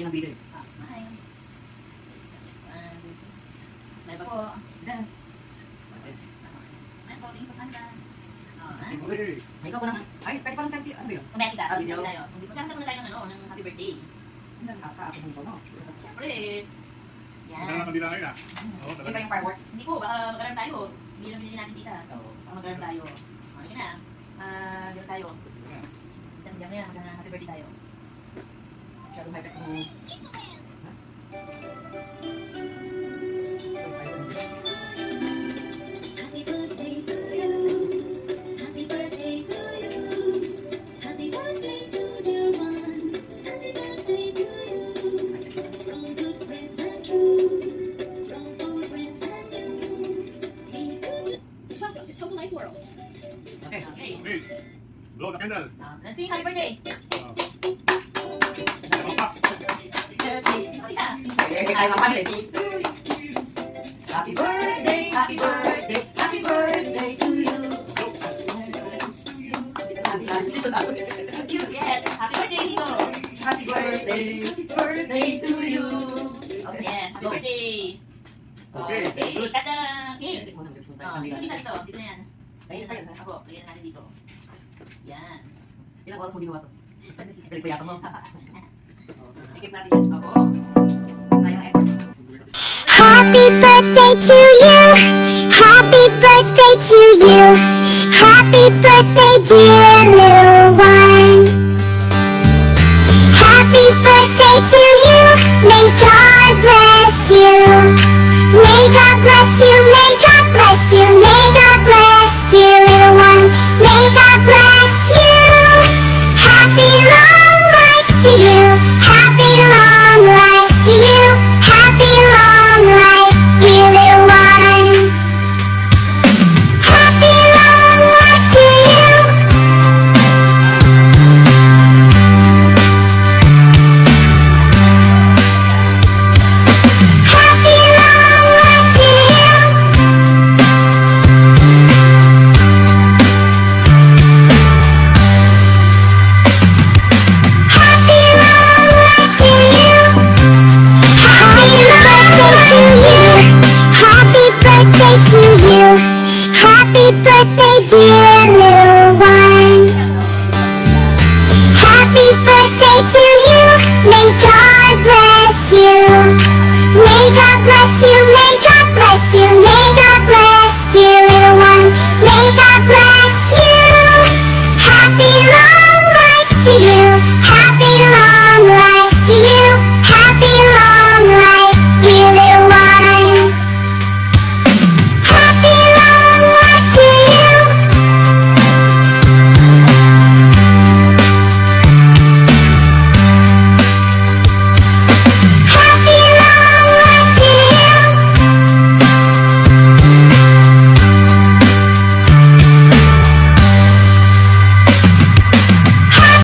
ng video eh. Smile. Smile pa po. Smile po, tingin po kanta. May ikaw ko naman. Ay, pwede pa lang selfie. Ano ba yun? Kumaya kita, Video. tayo. Hindi po kanta muna tayo ng happy birthday. Ako mo to, no? Siyempre. Yan. Wala naman nila kayo na. Oo, Yung talaga. pa yung fireworks. Hindi po, baka mag-aram tayo. Hindi lang binili natin tita. Oo. Baka mag-aram tayo. Okay na. Gano'n tayo. Diyan na yan, mag-happy birthday tayo. Masyadong high-tech mo. Happy birthday to you. Happy birthday to you. Happy birthday to dear one. Happy birthday to you. From good friends and true. From old friends and new. Welcome to Total Life World. Okay. Okay. Okay. Blow the candle. Let's sing happy birthday. Pampak. Birthday. Tita. Eh, tayo mapas eh. Happy birthday, happy birthday, happy birthday to you. Dito na. Yes, happy birthday, Tito. Happy birthday to you. Okay, Yes, happy birthday. Okay. Okay, kada cake. Ito muna, gusto Oh, tayo dito kanila. to. Dito na yan. Ayun na, ayun na. Ako, lagyan natin dito. Yan. Ilang oras mo ginawa to? Galing pa yata mo. Ikip natin yan. Ako. Sayang effort. Happy birthday to you. Happy birthday to you. Happy birthday, dear little one. Happy birthday to you. May God bless you. May God bless you. May God bless you. May God bless, dear little one. May God bless you. Happy long life to you. Happy long life to you. Happy long life, dear little one. Happy long life to you. Happy long life to you. Happy long life to you. Happy birthday to you. Happy birthday to you. Happy birthday, dear little